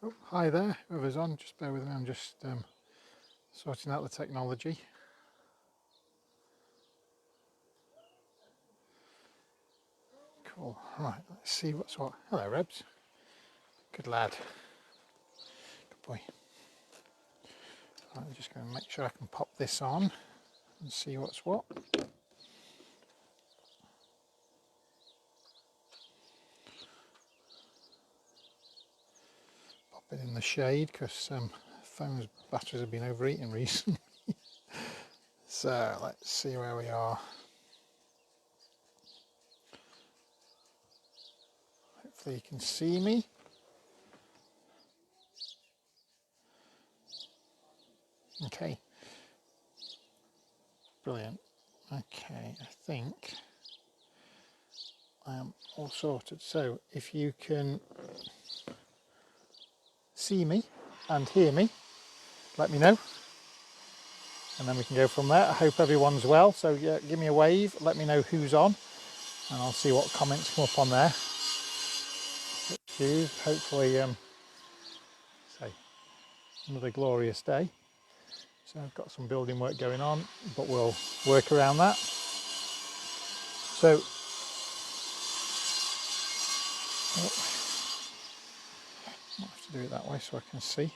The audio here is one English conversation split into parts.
Oh, hi there, whoever's on, just bear with me, I'm just sorting out the technology. Cool, right, let's see what's what. Hello Rebs, good lad, good boy. Right, I'm just going to make sure I can pop this on and see what's what. Pop it in the shade because phone's batteries have been overeating recently. So let's see where we are. Hopefully you can see me. Okay, brilliant. Okay, I think I am all sorted. So if you can see me and hear me, let me know, and then we can go from there. I hope everyone's well, so yeah, give me a wave, let me know who's on, and I'll see what comments come up on there. Hopefully say another glorious day. So I've got some building work going on, but we'll work around that. So I'll have to do it that way so I can see.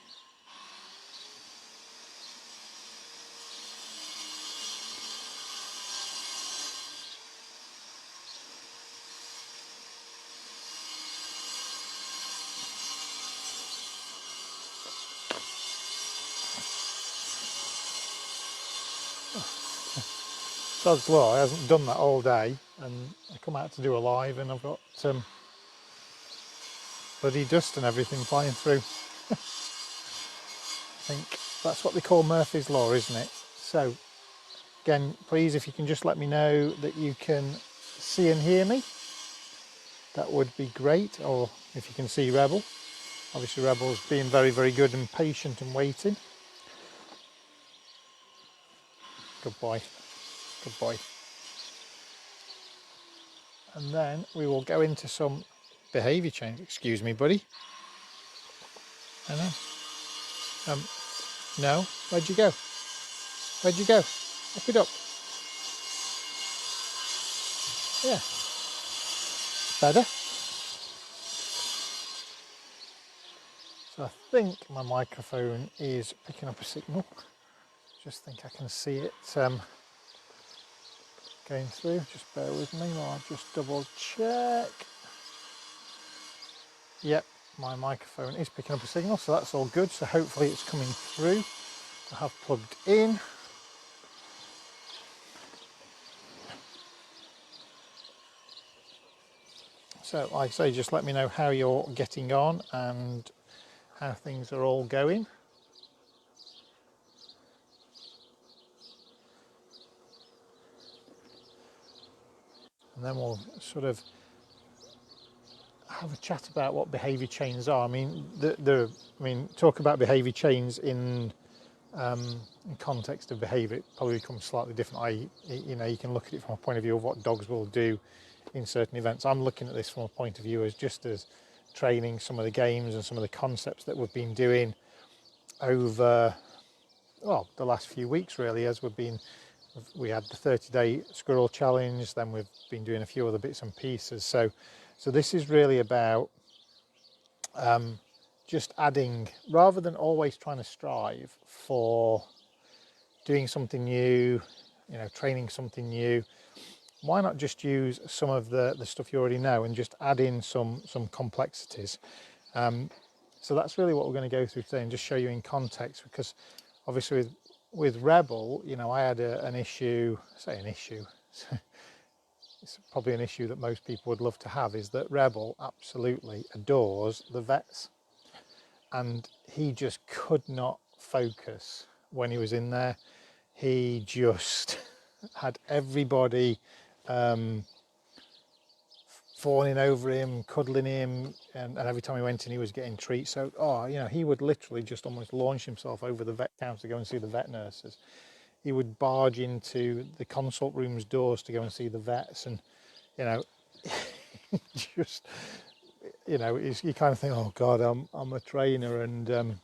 Sod's law, I hasn't done that all day, and I come out to do a live and I've got bloody dust and everything flying through. I think that's what they call Murphy's Law, isn't it? So again, please, if you can just let me know that you can see and hear me, that would be great. Or if you can see Rebel. Obviously Rebel's being very, very good and patient and waiting. Good boy, good boy. And then we will go into some behaviour change. Excuse me, buddy. I know. No, where'd you go? Where'd you go? Up it up. Yeah, better. So I think my microphone is picking up a signal. Just think I can see it going through. Just bear with me while I just double check. Yep, my microphone is picking up a signal, so that's all good. So hopefully it's coming through. I have plugged in. So like I say, just let me know how you're getting on and how things are all going. And then we'll sort of have a chat about what behaviour chains are. I mean, talk about behaviour chains in context of behaviour, it probably becomes slightly different. You can look at it from a point of view of what dogs will do in certain events. I'm looking at this from a point of view as just as training some of the games and some of the concepts that we've been doing over, well, the last few weeks really, as we had the 30-day squirrel challenge, then we've been doing a few other bits and pieces. So this is really about just adding, rather than always trying to strive for doing something new, training something new, why not just use some of the stuff you already know and just add in some complexities. So that's really what we're going to go through today and just show you in context, because obviously with Rebel, I had an issue, it's probably an issue that most people would love to have, is that Rebel absolutely adores the vets, and he just could not focus when he was in there. He just had everybody falling over him, cuddling him, and every time he went in he was getting treats. So he would literally just almost launch himself over the vet counter to go and see the vet nurses. He would barge into the consult rooms doors to go and see the vets, and just you know, you kind of think, oh God, I'm a trainer, and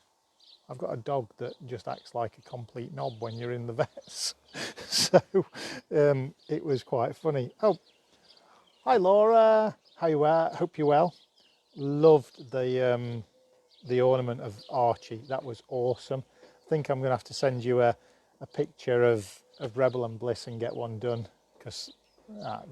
I've got a dog that just acts like a complete knob when you're in the vets. So it was quite funny. Oh, hi Laura, how you are? Hope you're well. Loved the ornament of Archie. That was awesome. I think I'm going to have to send you a picture of Rebel and Bliss and get one done, because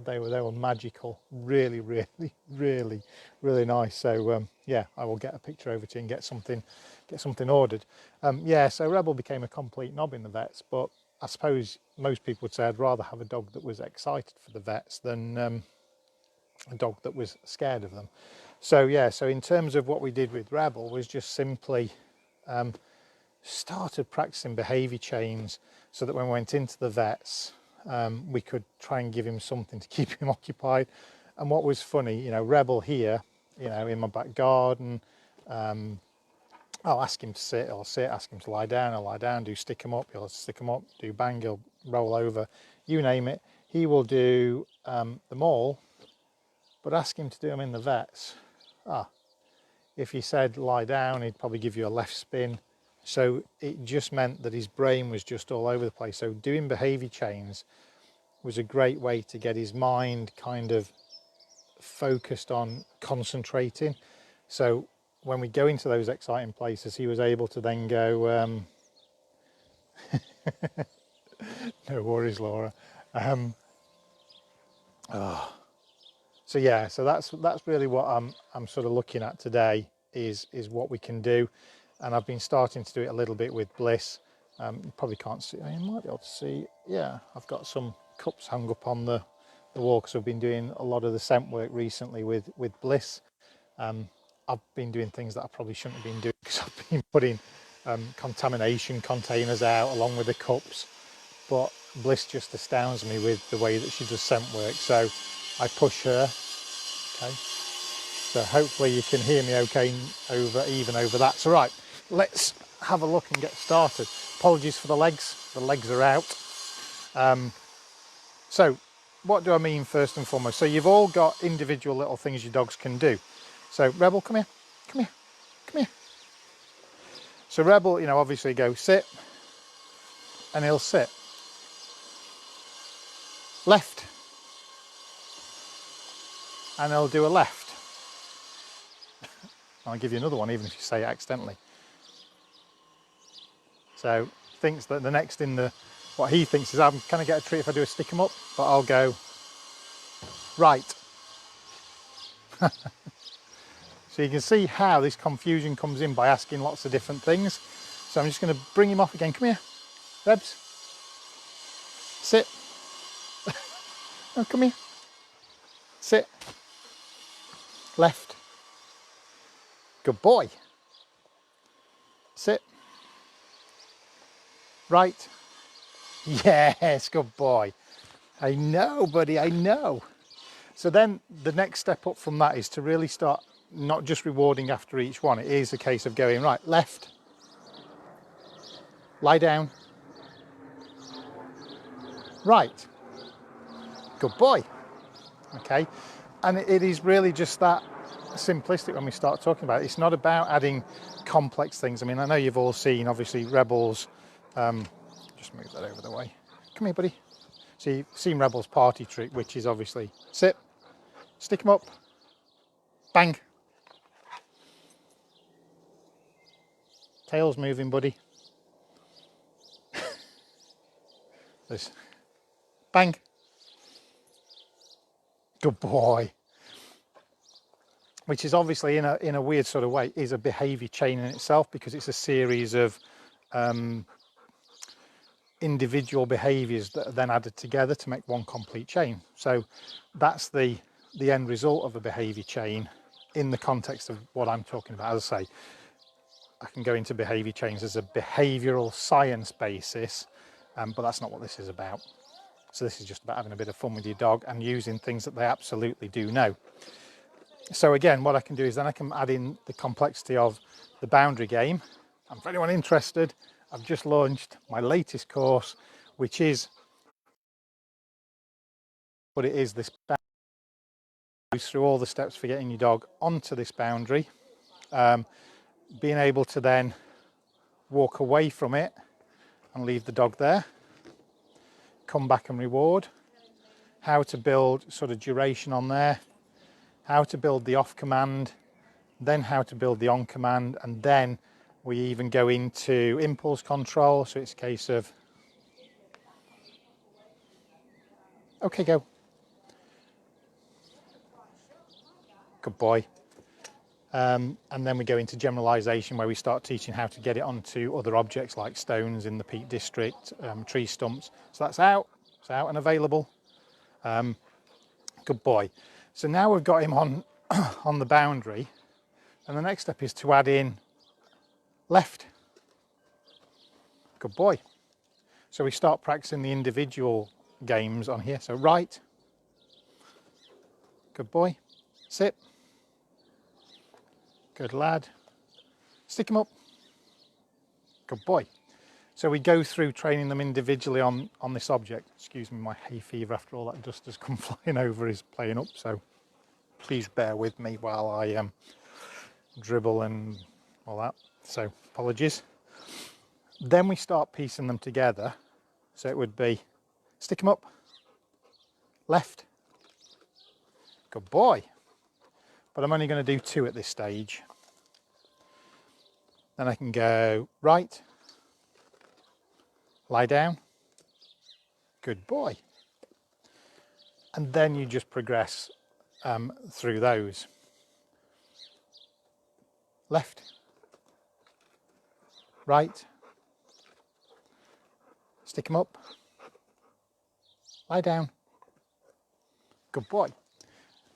they were magical. Really, really, really, really nice. So yeah, I will get a picture over to you and get something ordered. Yeah, so Rebel became a complete knob in the vets, but I suppose most people would say I'd rather have a dog that was excited for the vets than a dog that was scared of them. So yeah, so in terms of what we did with Rebel was just simply started practicing behaviour chains, so that when we went into the vets, we could try and give him something to keep him occupied. And what was funny, you know, Rebel here, you know, in my back garden, I'll ask him to sit, I'll sit, ask him to lie down, I'll lie down, do stick him up, he'll stick him up, do bang, he'll roll over, you name it. He will do them all, but ask him to do them in the vets. If he said lie down, he'd probably give you a left spin. So it just meant that his brain was just all over the place. So doing behaviour chains was a great way to get his mind kind of focused on concentrating. So when we go into those exciting places, he was able to then go, no worries, Laura. So yeah, so that's really what I'm sort of looking at today, is what we can do. And I've been starting to do it a little bit with Bliss. You probably can't see, you might be able to see, yeah, I've got some cups hung up on the wall, because I've been doing a lot of the scent work recently with Bliss. I've been doing things that I probably shouldn't have been doing, because I've been putting contamination containers out along with the cups. But Bliss just astounds me with the way that she does scent work. So I push her, okay. So hopefully you can hear me okay over that. So right, let's have a look and get started. Apologies for the legs are out. So what do I mean first and foremost? So you've all got individual little things your dogs can do. So Rebel, come here, come here, come here. So Rebel, you know, obviously go sit, and he'll sit. Left, and he'll do a left. I'll give you another one, even if you say it accidentally. So thinks that the next in the, what he thinks is, can I get a treat if I do a stick 'em up? But I'll go right. So you can see how this confusion comes in by asking lots of different things. So I'm just going to bring him off again. Come here, Rebs. Sit. Oh, come here. Sit. Left. Good boy. Sit. Right. Yes, good boy. I know, buddy, I know. So then the next step up from that is to really start not just rewarding after each one. It is a case of going, right, left, lie down, right, good boy, okay. And it is really just that simplistic when we start talking about it. It's not about adding complex things. I mean, I know you've all seen, obviously, Rebel's, just move that over the way. Come here, buddy. So you've seen Rebel's party trick, which is obviously sit, stick him up, bang. Tail's moving, buddy. This, bang. Good boy. Which is obviously in a weird sort of way is a behaviour chain in itself, because it's a series of individual behaviours that are then added together to make one complete chain. So that's the end result of a behaviour chain in the context of what I'm talking about. As I say, I can go into behaviour chains as a behavioural science basis, but that's not what this is about. So this is just about having a bit of fun with your dog and using things that they absolutely do know. So again, what I can do is then I can add in the complexity of the boundary game. And for anyone interested, I've just launched my latest course, which is, but it is this through all the steps for getting your dog onto this boundary, being able to then walk away from it and leave the dog there, come back and reward, how to build sort of duration on there, how to build the off command, then how to build the on command, and then we even go into impulse control. So it's a case of, okay, go. Good boy. And then we go into generalization, where we start teaching how to get it onto other objects like stones in the Peak District, tree stumps. So that's out, it's out and available. Good boy. So now we've got him on, on the boundary, and the next step is to add in left. Good boy. So we start practicing the individual games on here. So right. Good boy. Sit. Good lad. Stick him up. Good boy. So we go through training them individually on this object. Excuse me, my hay fever after all that dust has come flying over is playing up, so please bear with me while I dribble and all that. So apologies. Then we start piecing them together. So it would be stick him up, left. Good boy. But I'm only going to do 2 at this stage. Then I can go right, lie down, good boy. And then you just progress through those. Left, right, stick him up, lie down, good boy.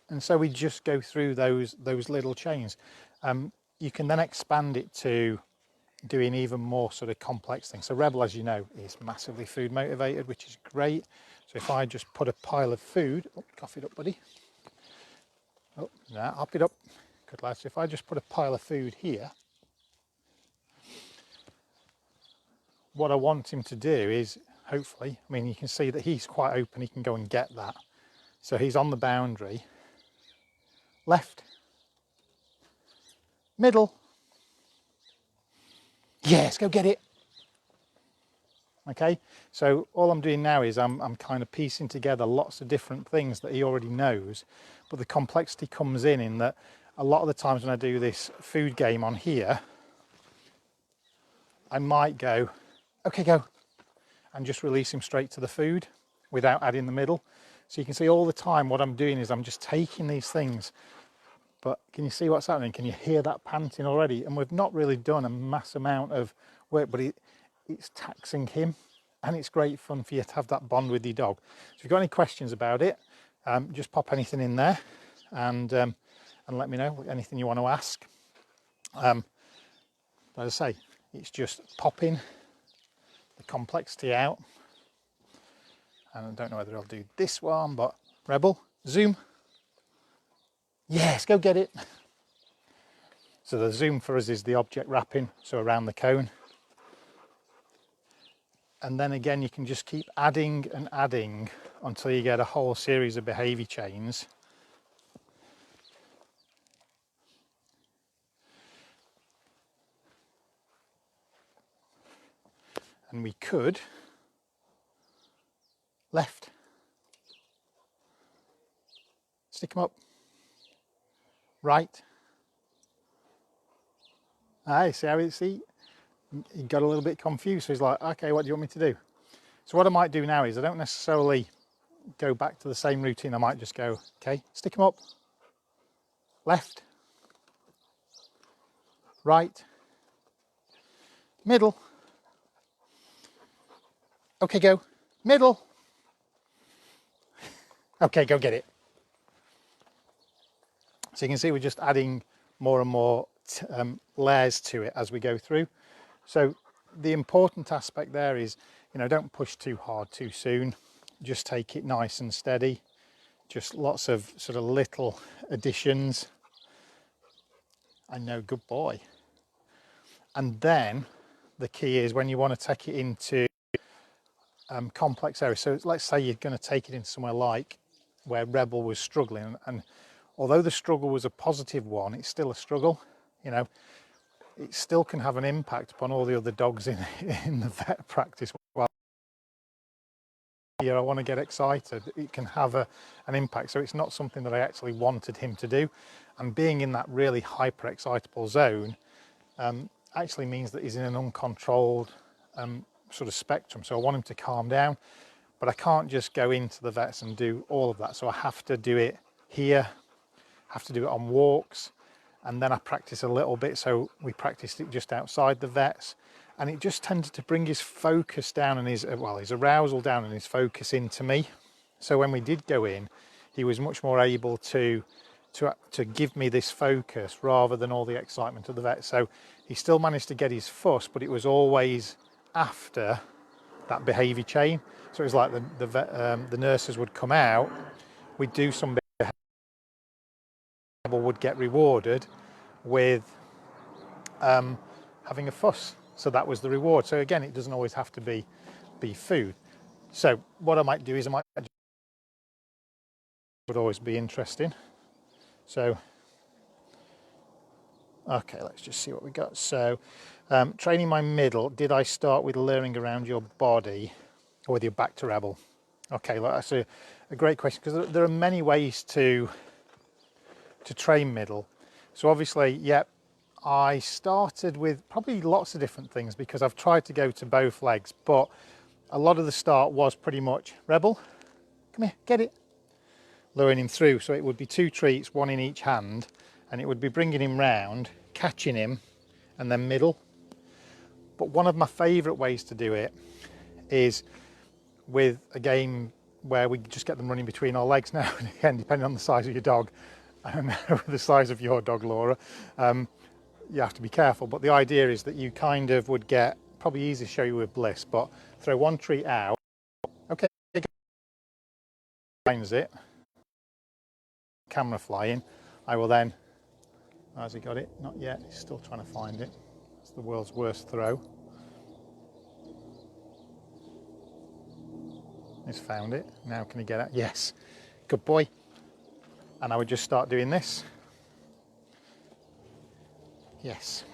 And so we just go through those little chains. You can then expand it to doing even more sort of complex things. So Rebel, as you know, is massively food motivated, which is great. So if I just put a pile of food, oh, cough it up, buddy. Oh, no, hop it up. Good lad. So if I just put a pile of food here, what I want him to do is, hopefully, I mean, you can see that he's quite open. He can go and get that. So he's on the boundary. Left, middle, yes, go get it. Okay, so all I'm doing now is I'm kind of piecing together lots of different things that he already knows, but the complexity comes in that a lot of the times when I do this food game on here, I might go, okay, go, and just release him straight to the food without adding the middle. So you can see all the time what I'm doing is I'm just taking these things. But can you see what's happening? Can you hear that panting already? And we've not really done a mass amount of work, but it's taxing him, and it's great fun for you to have that bond with your dog. So if you've got any questions about it, just pop anything in there and let me know anything you want to ask. As I say, it's just popping the complexity out. And I don't know whether I'll do this one, but Rebel, zoom. Yes, go get it. So the zoom for us is the object wrapping, so around the cone. And then again, you can just keep adding and adding until you get a whole series of behaviour chains. And we could left, stick them up, right. See how it's, see, he got a little bit confused. So he's like, okay, what do you want me to do? So what I might do now is I don't necessarily go back to the same routine. I might just go, okay, stick him up, left, right, middle, okay, go, middle, okay, go get it. So you can see we're just adding more and more layers to it as we go through. So the important aspect there is, you know, don't push too hard too soon. Just take it nice and steady. Just lots of sort of little additions. I know, good boy. And then the key is when you want to take it into complex areas. So let's say you're going to take it into somewhere like where Rebel was struggling, and although the struggle was a positive one, it's still a struggle. You know, it still can have an impact upon all the other dogs in the vet practice. Well, here I want to get excited. It can have an impact. So it's not something that I actually wanted him to do. And being in that really hyper excitable zone actually means that he's in an uncontrolled sort of spectrum. So I want him to calm down, but I can't just go into the vets and do all of that. So I have to do it here, have to do it on walks, and then I practice a little bit. So we practiced it just outside the vets, and it just tended to bring his focus down and his arousal down and his focus into me. So when we did go in, he was much more able to give me this focus rather than all the excitement of the vet. So he still managed to get his fuss, but it was always after that behaviour chain. So it was like the nurses would come out, we'd do some behaviour, would get rewarded with having a fuss. So that was the reward. So again, it doesn't always have to be food. So what I might do is would always be interesting. So okay, let's just see what we got. So training my middle, did I start with learning around your body or with your back to rebel? Okay, well, that's a great question, because there are many ways to train middle. So obviously, yep, I started with probably lots of different things because I've tried to go to both legs, but a lot of the start was pretty much rebel, come here, get it, luring him through. So it would be 2 treats, 1 in each hand, and it would be bringing him round, catching him, and then middle. But one of my favourite ways to do it is with a game where we just get them running between our legs. Now, again, depending on the size of your dog and the size of your dog, Laura, you have to be careful. But the idea is that you kind of would get, probably easy to show you with Bliss, but throw 1 treat out. Okay, finds it, camera flying. I will then, has he got it? Not yet, he's still trying to find it. It's the world's worst throw. He's found it. Now can he get it? Yes. Good boy. And I would just start doing this. Yes.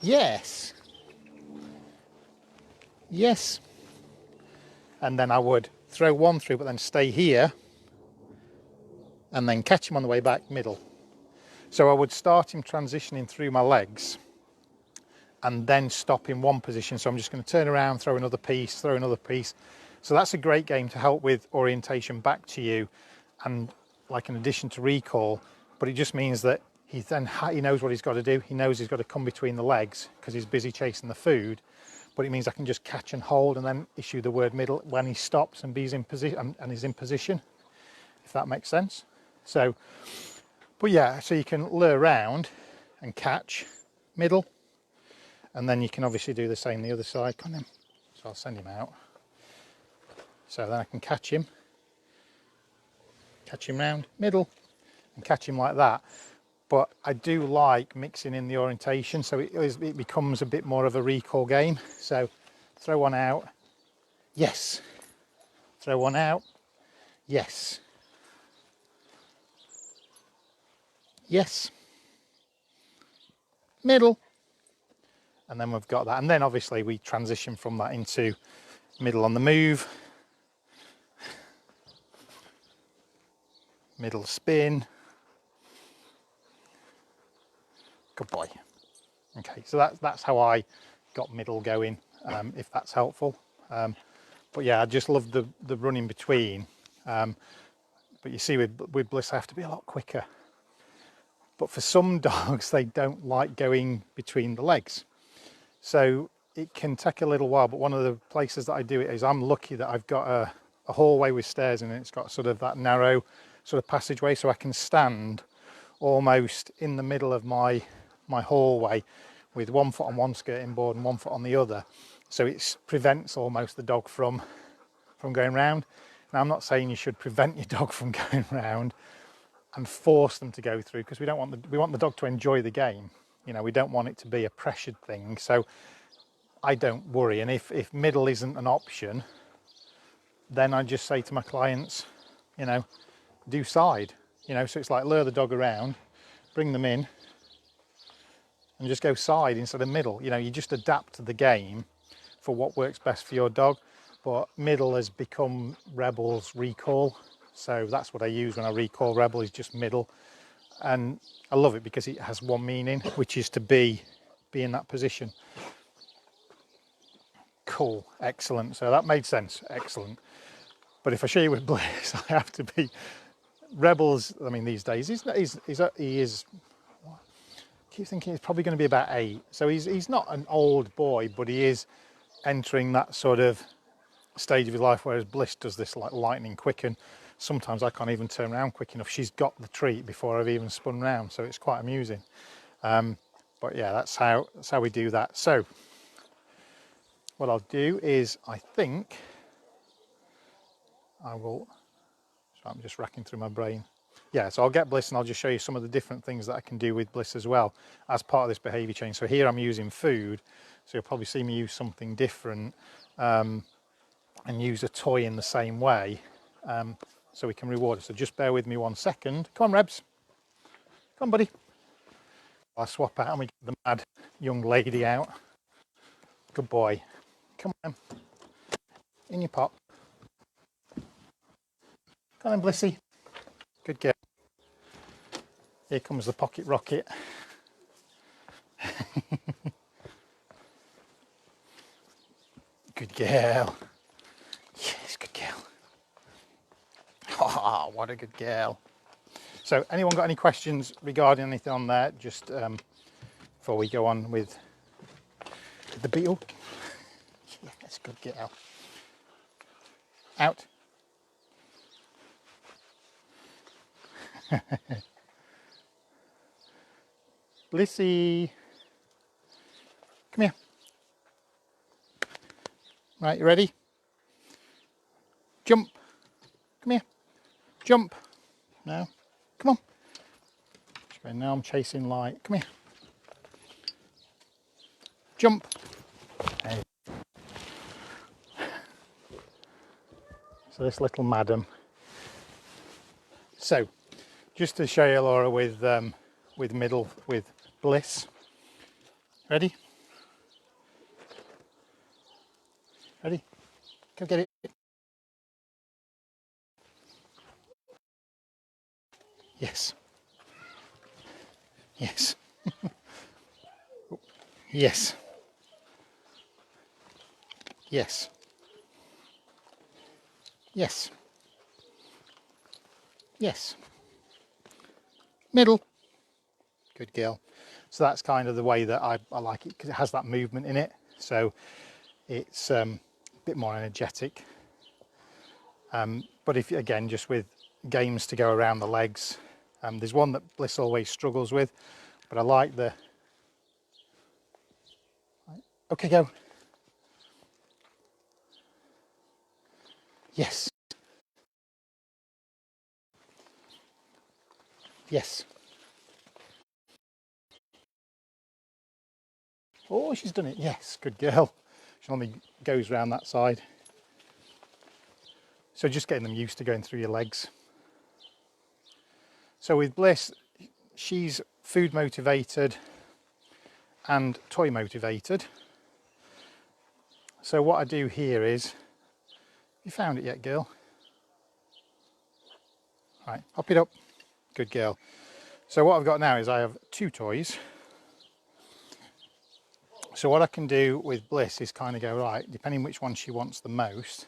Yes. Yes. And then I would throw 1 through, but then stay here and then catch him on the way back, middle. So I would start him transitioning through my legs and then stop in one position. So I'm just going to turn around, throw another piece, throw another piece. So that's a great game to help with orientation back to you, and like in addition to recall, but it just means that he knows what he's got to do. He knows he's got to come between the legs because he's busy chasing the food, but it means I can just catch and hold and then issue the word middle when he stops and he's in position, if that makes sense. So, but yeah, so you can lure around and catch middle, and then you can obviously do the same the other side. Come on, so I'll send him out. So then I can catch him round, middle, and catch him like that. But I do like mixing in the orientation, so it becomes a bit more of a recall game. So throw 1 out, yes. Throw 1 out, yes. Yes. Middle. And then we've got that. And then obviously we transition from that into middle on the move. Middle spin. Good boy. Okay, so that's how I got middle going, if that's helpful. But yeah, I just love the run in between. But you see with Bliss I have to be a lot quicker. But for some dogs, they don't like going between the legs. So it can take a little while, but one of the places that I do it is I'm lucky that I've got a hallway with stairs in it. It's got sort of that narrow sort of passageway, so I can stand almost in the middle of my hallway with 1 foot on one skirting board and 1 foot on the other. So it prevents almost the dog from going round. Now, I'm not saying you should prevent your dog from going round and force them to go through, because we want the dog to enjoy the game. You know, we don't want it to be a pressured thing. So I don't worry. And if middle isn't an option, then I just say to my clients, you know, do side. You know, so it's like lure the dog around, bring them in, and just go side instead of middle. You know, you just adapt the game for what works best for your dog. But middle has become Rebel's recall, so that's what I use when I recall Rebel, is just middle. And I love it because it has one meaning, which is to be in that position. Cool, excellent. So that made sense, excellent. But if I show you with Bliss, I have to be Rebels. I mean, these days he is. I keep thinking he's probably going to be about 8. So he's not an old boy, but he is entering that sort of stage of his life, whereas Bliss does this like lightning quick, and sometimes I can't even turn around quick enough. She's got the treat before I've even spun round, so it's quite amusing. But yeah, that's how we do that. So what I'll do is, I think I will, so I'm just racking through my brain. Yeah, so I'll get Bliss and I'll just show you some of the different things that I can do with Bliss as well as part of this behaviour change. So here I'm using food, so you'll probably see me use something different and use a toy in the same way, so we can reward it. So just bear with me 1 second. Come on, Rebs. Come on, buddy. I'll swap out and we get the mad young lady out. Good boy. Come on. In your pot. Come on, Blissy. Good girl. Here comes the pocket rocket. Good girl. Yes, good girl. Oh, what a good girl. So anyone got any questions regarding anything on there, just before we go on with the beetle? Yes, good girl. Out. Blissy. Come here. Right, you ready? Jump. Come here. Jump. Now. Come on. Now I'm chasing light. Come here. Jump. Hey. So this little madam. So, just to show you, Laura, with middle, with Bliss. Ready? Ready? Go get it. Yes. Yes. Yes. Yes. Yes. Yes. Middle. Good girl. So that's kind of the way that I like it, because it has that movement in it. So it's a bit more energetic. But if, again, just with games to go around the legs, there's one that Bliss always struggles with, but I like the... Okay, go. Yes. Yes. Oh, she's done it. Yes, good girl. She only goes around that side. So just getting them used to going through your legs. So with Bliss, she's food motivated and toy motivated. So what I do here is, you found it yet, girl? Right, hop it up. Good girl. So what I've got now is I have 2 toys. So what I can do with Bliss is kind of go, right, depending which one she wants the most.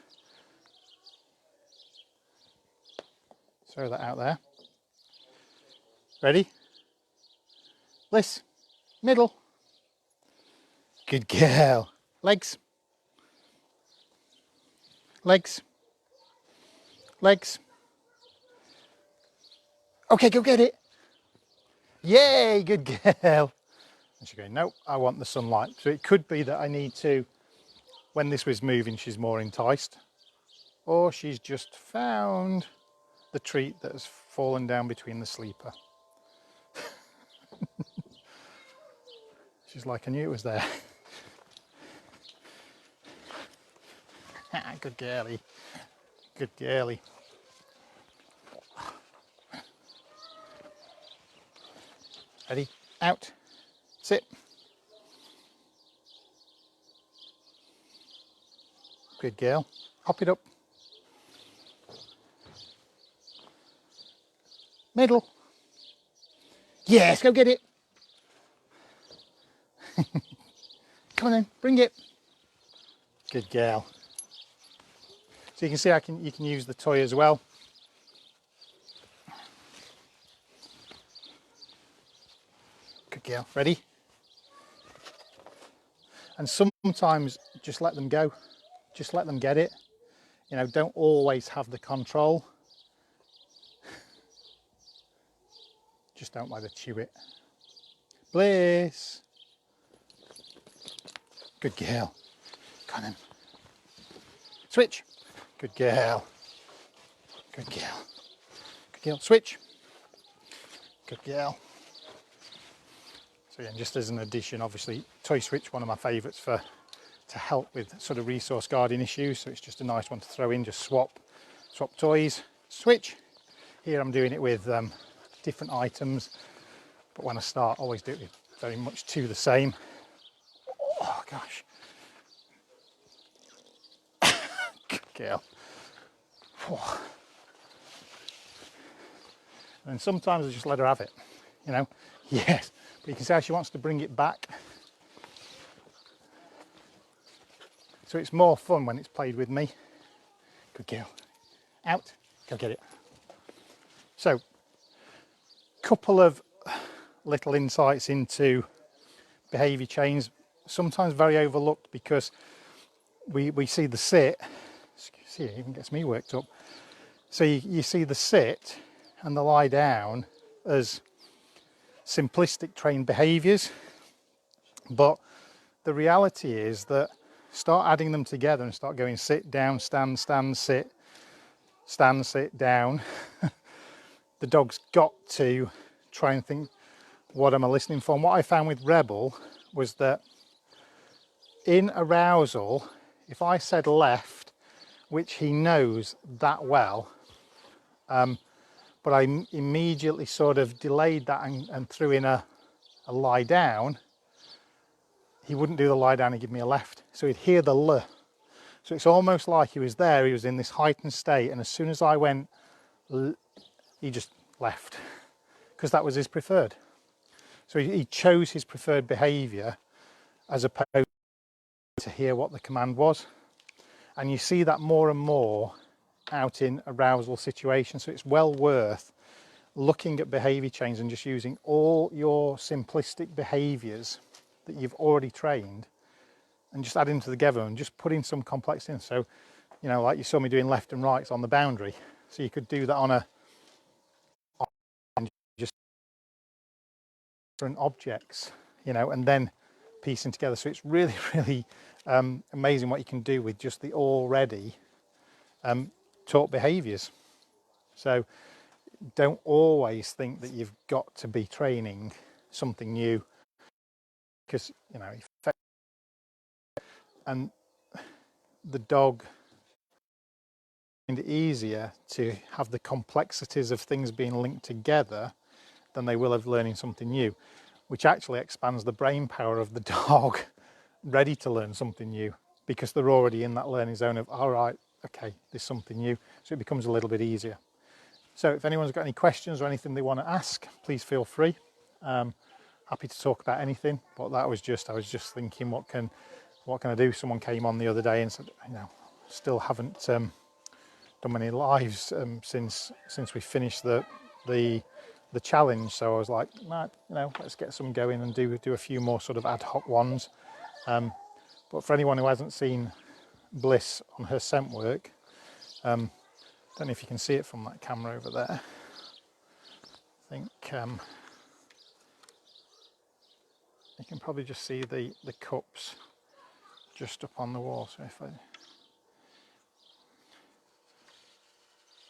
Throw that out there. Ready? Bliss, middle. Good girl. Legs. Legs. Legs. Okay, go get it. Yay, good girl. And she's going, nope, I want the sunlight. So it could be that I need to, when this was moving, she's more enticed. Or she's just found the treat that has fallen down between the sleeper. She's like, I knew it was there. Good girlie. Good girlie. Ready, out, sit. Good girl. Hop it up. Middle. Yes, go get it. Come on then, bring it. Good girl. So you can see you can use the toy as well. Good girl. Ready? And sometimes just let them go. Just let them get it. You know, don't always have the control. Just don't let her chew it. Bliss. Good girl. Come on. Switch. Good girl. Good girl. Good girl. Switch. Good girl. So yeah, just as an addition, obviously, Toy Switch, one of my favourites to help with sort of resource guarding issues. So it's just a nice one to throw in, just swap toys. Switch. Here I'm doing it with different items, but when I start, I always do it with very much two the same. Oh gosh. Good girl. And sometimes I just let her have it, you know. Yes, but you can see how she wants to bring it back. So it's more fun when it's played with me. Good girl. Out, go get it. So, couple of little insights into behaviour chains, sometimes very overlooked because we see the sit. See, it even gets me worked up. So you see the sit and the lie down as simplistic trained behaviours, but the reality is that start adding them together and start going sit, down, stand, stand, sit, down. The dog's got to try and think, what am I listening for? And what I found with Rebel was that in arousal, if I said left, which he knows that well, but I immediately sort of delayed that and threw in a lie down, he wouldn't do the lie down and give me a left. So he'd hear the L. So it's almost like he was there, he was in this heightened state, and as soon as I went, he just left, because that was his preferred. So he chose his preferred behaviour as opposed to hear what the command was. And you see that more and more out in arousal situations. So it's well worth looking at behaviour chains and just using all your simplistic behaviours that you've already trained and just adding them together and just putting some complexity in. So, you know, like you saw me doing left and rights on the boundary. So you could do that on just different objects, you know, and then piecing together. So it's really, really amazing what you can do with just the already taught behaviours. So don't always think that you've got to be training something new, because, you know, and the dog find it easier to have the complexities of things being linked together than they will of learning something new, which actually expands the brain power of the dog ready to learn something new, because they're already in that learning zone of, all right, okay, there's something new. So it becomes a little bit easier. So if anyone's got any questions or anything they want to ask, please feel free. Happy to talk about anything, but that was just, I was just thinking, what can I do? Someone came on the other day and said, you know, still haven't done many lives since we finished the challenge. So I was like, nah, you know, let's get some going and do a few more sort of ad hoc ones. But for anyone who hasn't seen Bliss on her scent work, don't know if you can see it from that camera over there. I think you can probably just see the cups just up on the wall. So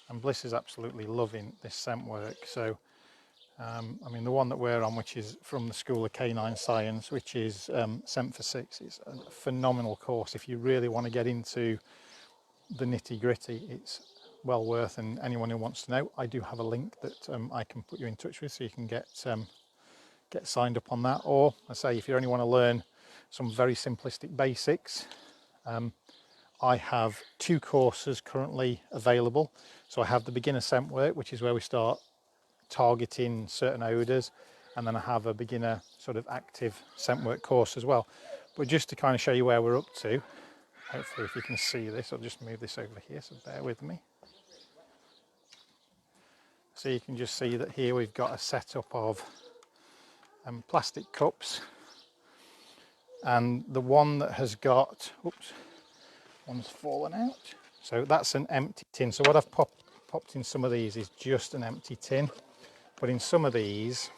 and Bliss is absolutely loving this scent work. So I mean, the one that we're on, which is from the School of Canine Science, which is Scent for Six, it's a phenomenal course. If you really want to get into the nitty gritty, it's well worth. And anyone who wants to know, I do have a link that I can put you in touch with, so you can get get signed up on that. Or I say, if you only want to learn some very simplistic basics, I have 2 courses currently available. So I have the beginner scent work, which is where we start targeting certain odours, and then I have a beginner sort of active scent work course as well. But just to kind of show you where we're up to, hopefully if you can see this, I'll just move this over here, so bear with me. So you can just see that here we've got a setup of plastic cups, and the one that has got, oops, one's fallen out. So that's an empty tin. So what I've popped in some of these is just an empty tin. But in some of these,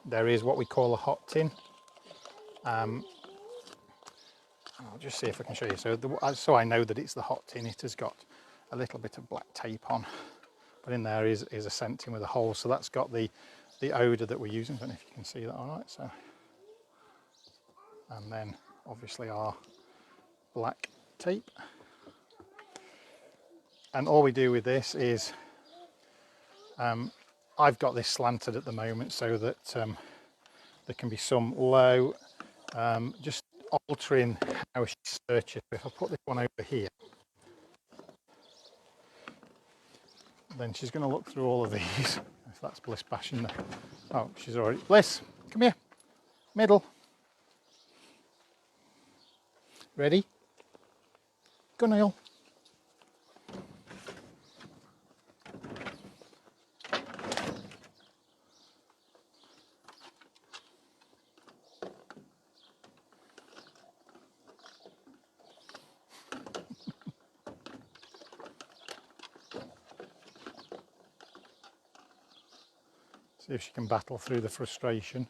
there is what we call a hot tin. I'll just see if I can show you. So I know that it's the hot tin. It has got a little bit of black tape on. But in there is a scent tin with a hole. So that's got the odour that we're using. I don't know if you can see that all right. So, and then obviously our black tape. And all we do with this is, I've got this slanted at the moment so that there can be some low, just altering how she searches. If I put this one over here, then she's going to look through all of these. If that's Bliss bashing there. Oh, she's already, Bliss, come here, middle. Ready? Go, Neil. See if she can battle through the frustration.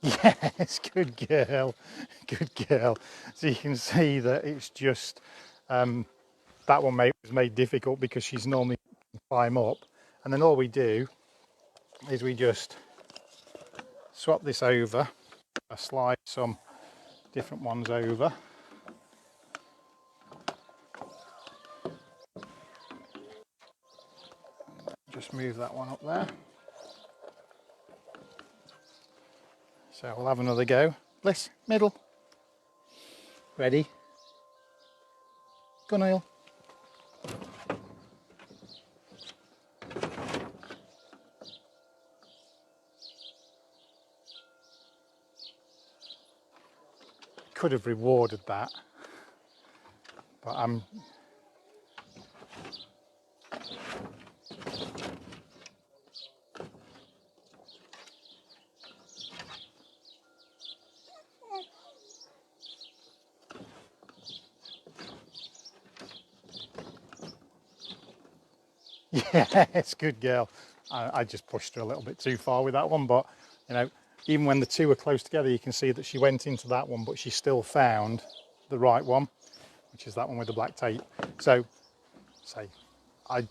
Yes, good girl, good girl. So you can see that it's just, that one was made difficult because she's normally climb up. And then all we do is we just swap this over. I slide some different ones over. Just move that one up there. So we'll have another go. Bliss, middle. Ready? Go, Neil. Could have rewarded that, but I'm yes, good girl. I just pushed her a little bit too far with that one, but you know, even when the two are close together, you can see that she went into that one, but she still found the right one, which is that one with the black tape. So,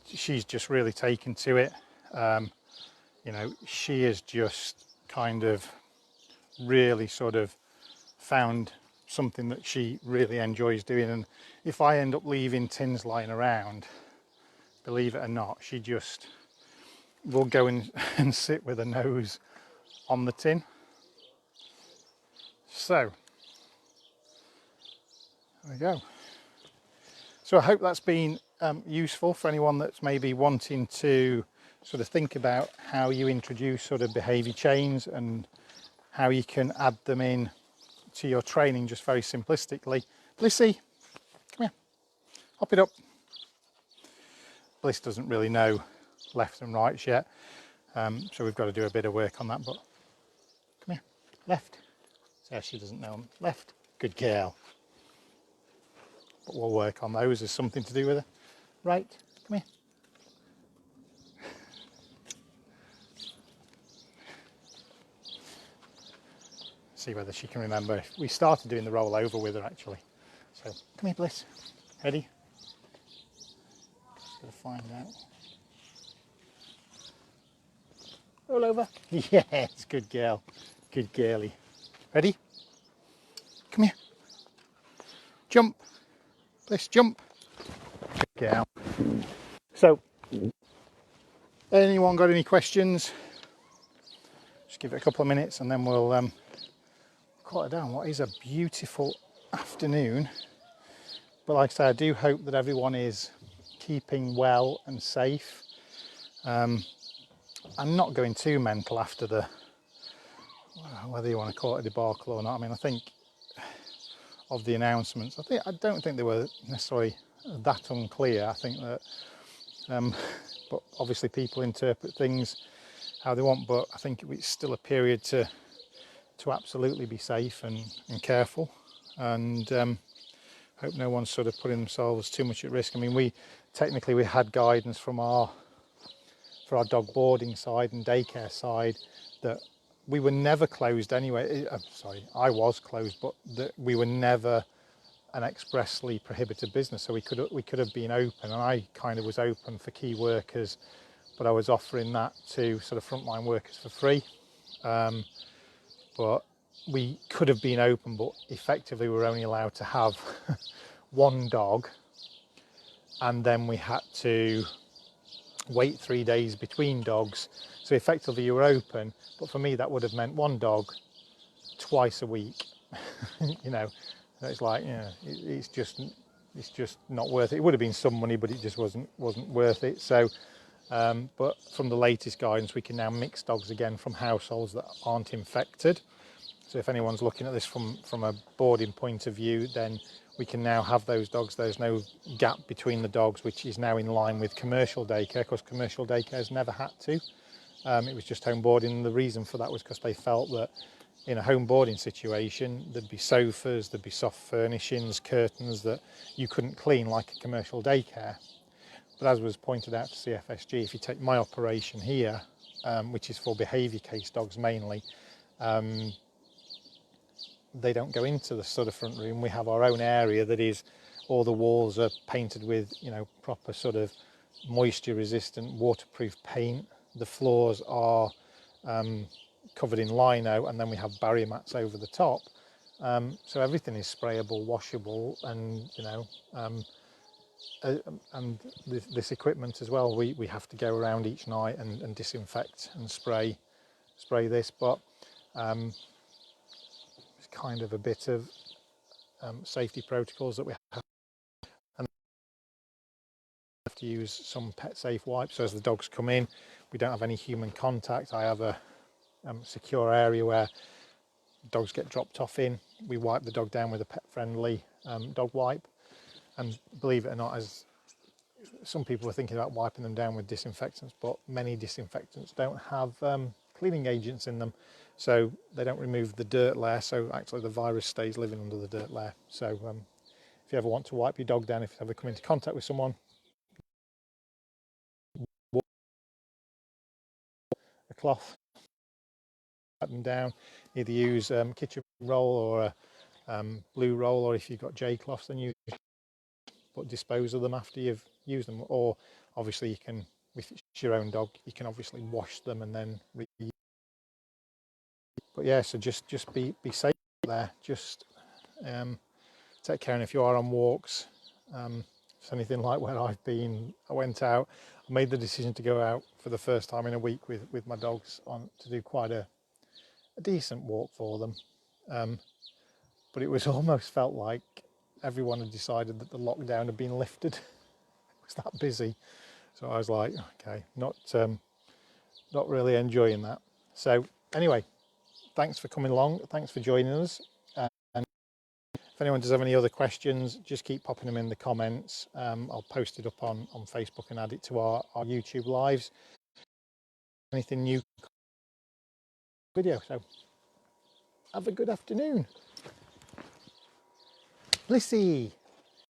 she's just really taken to it. You know, she is just kind of really sort of found something that she really enjoys doing. And if I end up leaving tins lying around, believe it or not, she just will go and sit with her nose on the tin. So there we go. So I hope that's been useful for anyone that's maybe wanting to sort of think about how you introduce sort of behaviour chains and how you can add them in to your training just very simplistically. Blissy, come here, hop it up. Bliss doesn't really know left and rights yet, so we've got to do a bit of work on that, but come here, left. So she doesn't know them. Left, good girl. But we'll work on those. There's something to do with her. Right, come here. See whether she can remember. We started doing the roll over with her actually. So come here, Bliss. Ready? Just gotta find out. Roll over. Yes, good girl. Good girly. Ready? Come here. Jump. Let's jump. Get out. So, anyone got any questions? Just give it a couple of minutes and then we'll quiet down. What is a beautiful afternoon. But like I say, I do hope that everyone is keeping well and safe. I'm not going too mental after the, whether you want to call it a debacle or not. I mean, I think of the announcements, I don't think they were necessarily that unclear. I think that, but obviously people interpret things how they want. But I think it's still a period to absolutely be safe and careful, and hope no one's sort of putting themselves too much at risk. I mean, we had guidance from for our dog boarding side and daycare side that we were never closed anyway. Sorry, I was closed, but that we were never an expressly prohibited business. So we could have been open, and I kind of was open for key workers, but I was offering that to sort of frontline workers for free. But we could have been open, but effectively we were only allowed to have one dog, and then we had to wait 3 days between dogs. So effectively you were open, but for me that would have meant one dog twice a week. You know, it's like, yeah, it's just not worth it. It would have been some money, but it just wasn't worth it. So but from the latest guidance, we can now mix dogs again from households that aren't infected. So if anyone's looking at this from a boarding point of view, then we can now have those dogs. There's no gap between the dogs, which is now in line with commercial daycare, because commercial daycares never had to. It was just home boarding. The reason for that was because they felt that in a home boarding situation, there'd be sofas, there'd be soft furnishings, curtains that you couldn't clean like a commercial daycare. But as was pointed out to CFSG, if you take my operation here, which is for behaviour case dogs mainly, they don't go into the sort of front room. We have our own area that is, all the walls are painted with, you know, proper sort of moisture resistant, waterproof paint. The floors are covered in lino, and then we have barrier mats over the top. So everything is sprayable, washable, and you know, and this equipment as well. We have to go around each night and disinfect and spray this, but it's kind of a bit of safety protocols that we have. And have to use some pet safe wipes, so as the dogs come in, we don't have any human contact. I have a secure area where dogs get dropped off in. We wipe the dog down with a pet friendly dog wipe, and believe it or not, as some people are thinking about wiping them down with disinfectants, but many disinfectants don't have cleaning agents in them, so they don't remove the dirt layer, so actually the virus stays living under the dirt layer. So if you ever want to wipe your dog down, if you ever come into contact with someone, a cloth, wipe them down. Either use kitchen roll or a blue roll, or if you've got J cloths, then use, but dispose of them after you've used them. Or obviously you can, if it's your own dog, you can obviously wash them and then reuse. But yeah, so just be safe there. Just take care, and if you are on walks, if it's anything like where I've been, I went out, I made the decision to go out for the first time in a week with my dogs on to do quite a decent walk for them, but it was almost felt like everyone had decided that the lockdown had been lifted. It was that busy, so I was like, okay, not really enjoying that. So anyway, thanks for coming along, thanks for joining us, and if anyone does have any other questions, just keep popping them in the comments. I'll post it up on Facebook and add it to our YouTube lives. Anything new video. So have a good afternoon. Lissy.